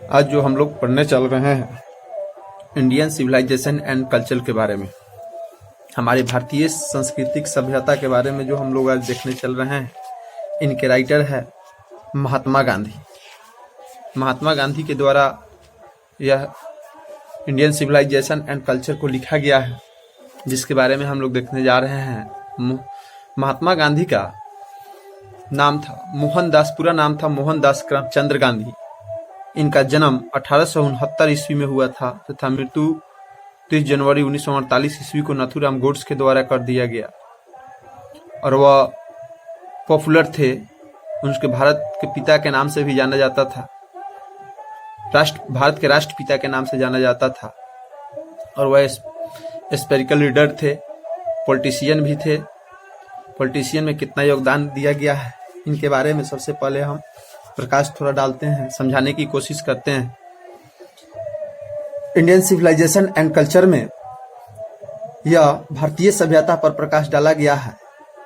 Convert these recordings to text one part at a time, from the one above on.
आज जो हम लोग पढ़ने चल रहे हैं इंडियन सिविलाइजेशन एंड कल्चर के बारे में, हमारे भारतीय सांस्कृतिक सभ्यता के बारे में जो हम लोग आज देखने चल रहे हैं, इनके राइटर है महात्मा गांधी। महात्मा गांधी के द्वारा यह इंडियन सिविलाइजेशन एंड कल्चर को लिखा गया है, जिसके बारे में हम लोग देखने जा रहे हैं। महात्मा गांधी का नाम था मोहनदास, पूरा नाम था मोहनदास करमचंद गांधी। इनका जन्म 1869 ईस्वी में हुआ था तथा मृत्यु 30 जनवरी 1948 ईस्वी को नाथूराम गोड्स के द्वारा कर दिया गया। और वह पॉपुलर थे, उनके भारत के पिता के नाम से भी जाना जाता था, भारत के राष्ट्रपिता के नाम से जाना जाता था। और वह स्पेरिकल लीडर थे, पॉलिटिशियन भी थे। पॉलिटिशियन में कितना योगदान दिया गया है, इनके बारे में सबसे पहले हम प्रकाश थोड़ा डालते हैं, समझाने की कोशिश करते हैं। इंडियन सिविलाइजेशन एंड कल्चर में यह भारतीय सभ्यता पर प्रकाश डाला गया है।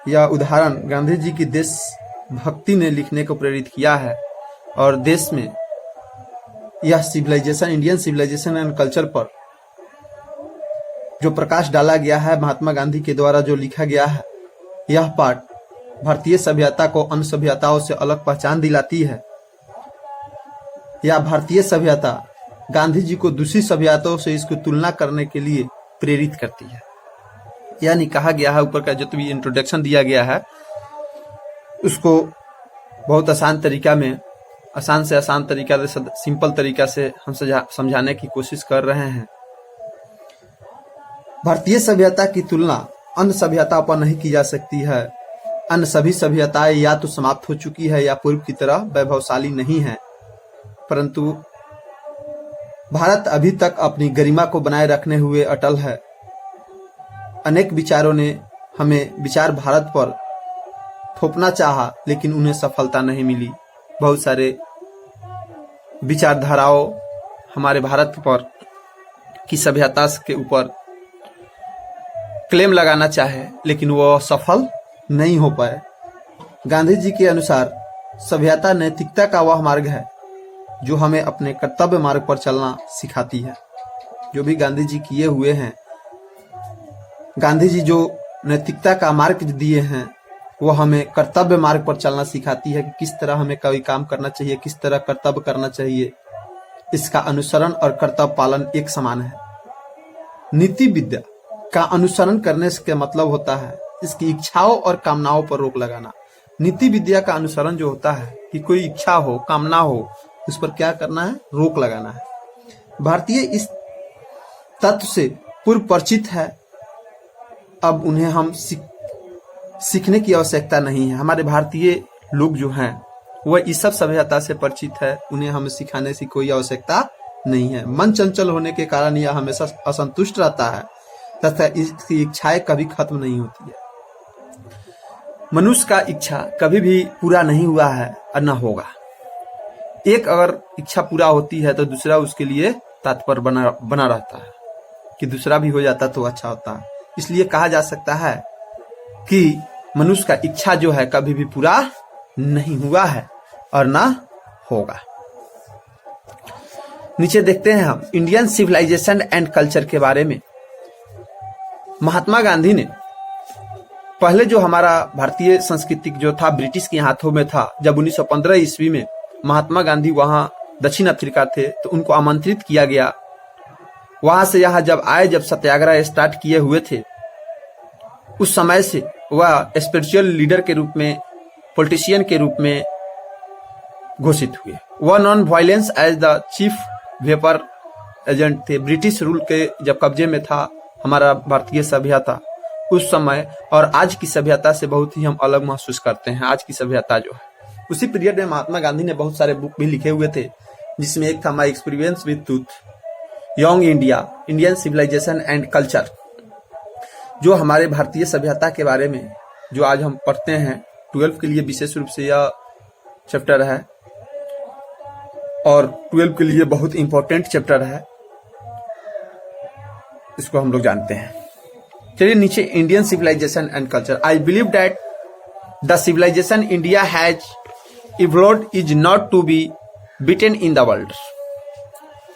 यह उदाहरण गांधी जी की देशभक्ति ने लिखने को प्रेरित किया है और देश में यह civilisation, Indian civilisation and culture पर जो प्रकाश डाला गया है महात्मा गांधी के द्वारा जो लिखा गया है, यह पाठ भारतीय सभ्यता को अन्य सभ्यताओं से अलग पहचान दिलाती है। यह भारतीय सभ्यता गांधी जी को दूसरी सभ्यताओं से इसको तुलना करने के लिए प्रेरित करती है। यानी कहा गया है, ऊपर का जो भी इंट्रोडक्शन दिया गया है उसको बहुत आसान तरीका में, आसान से आसान तरीका से, सिंपल तरीका से हम समझाने की कोशिश कर रहे हैं। भारतीय सभ्यता की तुलना अन्य सभ्यताओं पर नहीं की जा सकती है। अन्य सभी सभ्यताएं या तो समाप्त हो चुकी है या पूर्व की तरह वैभवशाली नहीं है, परंतु भारत अभी तक अपनी गरिमा को बनाए रखने हुए अटल है। अनेक विचारों ने हमें विचार भारत पर थोपना चाहा, लेकिन उन्हें सफलता नहीं मिली। बहुत सारे विचारधाराओं हमारे भारत पर की सभ्यता के ऊपर क्लेम लगाना चाहे, लेकिन वो सफल नहीं हो पाए। गांधी जी के अनुसार सभ्यता नैतिकता का वह मार्ग है जो हमें अपने कर्तव्य मार्ग पर चलना सिखाती है। जो भी गांधी जी किए हुए हैं, गांधी जी जो नैतिकता का मार्ग दिए हैं, वो हमें कर्तव्य मार्ग पर चलना सिखाती है कि किस तरह हमें कोई काम करना चाहिए, किस तरह कर्तव्य करना चाहिए। इसका अनुसरण और कर्तव्य पालन एक समान है। नीति विद्या का अनुसरण करने से मतलब होता है इसकी इच्छाओं और कामनाओं पर रोक लगाना। नीति विद्या का अनुसरण जो होता है कि कोई इच्छा हो, कामना हो, उस पर क्या करना है, रोक लगाना है। भारतीय इस तत्व से पूर्व परिचित है, अब उन्हें हम सीखने की आवश्यकता नहीं है। हमारे भारतीय लोग जो हैं वह इस सब सभ्यता से परिचित है, उन्हें हमें सिखाने की कोई आवश्यकता नहीं है। मन चंचल होने के कारण यह हमेशा असंतुष्ट रहता है तथा इसकी इच्छाएं कभी खत्म नहीं होती है। मनुष्य का इच्छा कभी भी पूरा नहीं हुआ है और न होगा। एक अगर इच्छा पूरा होती है तो दूसरा उसके लिए तत्पर बना रहता है कि दूसरा भी हो जाता तो अच्छा होता है। इसलिए कहा जा सकता है कि मनुष्य का इच्छा जो है कभी भी पूरा नहीं हुआ है और ना होगा। नीचे देखते हैं हम इंडियन सिविलाइजेशन एंड कल्चर के बारे में। महात्मा गांधी ने पहले जो हमारा भारतीय संस्कृतिक जो था ब्रिटिश के हाथों में था, जब 1915 ईस्वी में महात्मा गांधी वहां दक्षिण अफ्रीका थे तो उनको आमंत्रित किया गया। वहां से यहाँ जब आए, जब सत्याग्रह स्टार्ट किए हुए थे, उस समय से वह स्पिरिचुअल लीडर के रूप में, पॉलिटिशियन के रूप में घोषित हुए। वह non violence as the chief weapon agent थे। ब्रिटिश रूल के जब कब्जे में था हमारा भारतीय सभ्यता, उस समय और आज की सभ्यता से बहुत ही हम अलग महसूस करते हैं। आज की सभ्यता जो है, उसी पीरियड में महात्मा गांधी ने बहुत सारे बुक भी लिखे हुए थे, जिसमें एक था my experience with truth, young India, Indian civilisation and culture, जो हमारे भारतीय सभ्यता के बारे में जो आज हम पढ़ते हैं। 12 के लिए विशेष रूप से यह चैप्टर है और 12 के लिए बहुत इंपॉर्टेंट चैप्टर है, इसको हम लोग जानते हैं। चलिए नीचे Indian civilisation and culture. I believe that the civilisation India has evolved is not to be beaten in the world.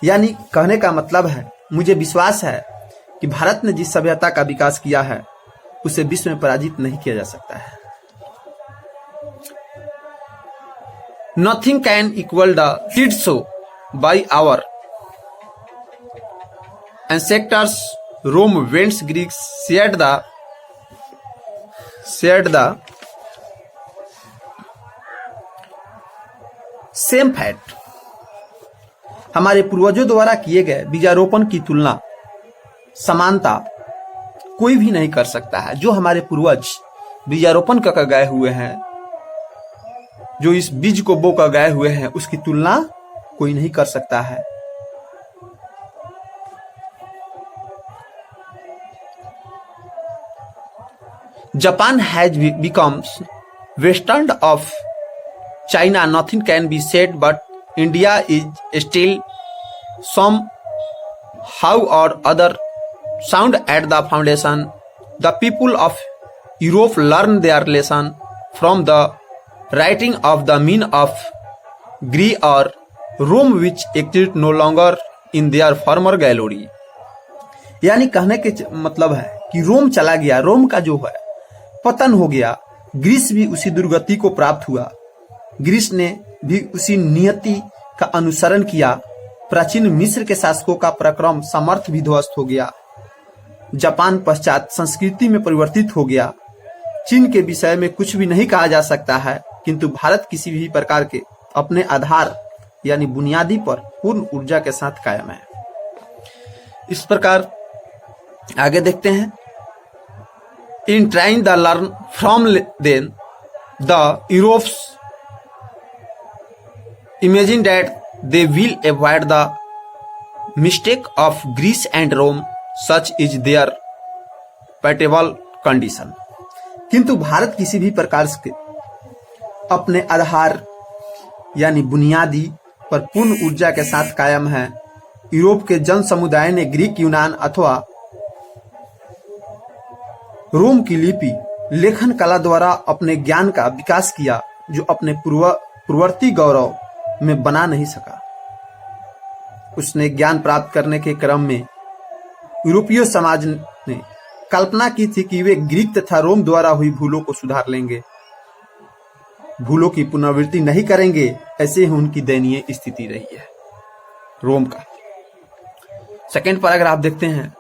यानी कहने का मतलब है, मुझे विश्वास है कि भारत ने जिस सभ्यता का विकास किया है उसे विश्व में पराजित नहीं किया जा सकता है। Nothing can equal the did so by our ancestors. Rome, whence Greeks shared the same fact. हमारे पूर्वजों द्वारा किए गए बीजारोपण की तुलना, समानता कोई भी नहीं कर सकता है। जो हमारे पूर्वज बीजारोपण कर गए हुए हैं, जो इस बीज को बो कर गए हुए हैं, उसकी तुलना कोई नहीं कर सकता है। Japan has become western of China. Nothing can be said, but India is still somehow or other sound at the foundation. The people of Europe learned their lesson from the writing of the men of Greece or Rome, which existed no longer in their former glory. यानी कहने के मतलब है कि रोम चला गया, रोम का जो है पतन हो गया, ग्रीस भी उसी दुर्गति को प्राप्त हुआ। ग्रीस ने भी उसी नियति का अनुसरण किया। प्राचीन मिस्र के शासकों का पराक्रम सामर्थ्य भी ध्वस्त हो गया। जापान पश्चात संस्कृति में परिवर्तित हो गया। चीन के विषय में कुछ भी नहीं कहा जा सकता है, किंतु भारत किसी भी प्रकार के अपने आधार यानी बुनियादी पर पूर्ण ऊर्जा के साथ कायम है। इस प्रकार आगे देखते हैं। In trying to learn from them, the Europeans imagine that they will avoid the mistake of Greece and Rome. Such is their pitiable condition. किंतु भारत किसी भी प्रकार से अपने आधार यानी बुनियादी पर पूर्ण ऊर्जा के साथ कायम है। यूरोप के जन समुदाय ने ग्रीक, यूनान अथवा रोम की लिपि लेखन कला द्वारा अपने ज्ञान का विकास किया, जो अपने पूर्ववर्ती गौरव में बना नहीं सका। उसने ज्ञान प्राप्त करने के क्रम में यूरोपीय समाज ने कल्पना की थी कि वे ग्रीक तथा रोम द्वारा हुई भूलों को सुधार लेंगे, भूलों की पुनरावृत्ति नहीं करेंगे। ऐसे ही उनकी दयनीय स्थिति रही है रोम का। सेकेंड पैराग्राफ देखते हैं।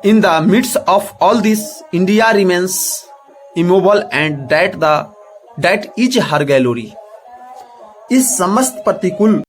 In the midst of all this, India remains immovable, and that is her glory. इस समस्त प्रतिकूल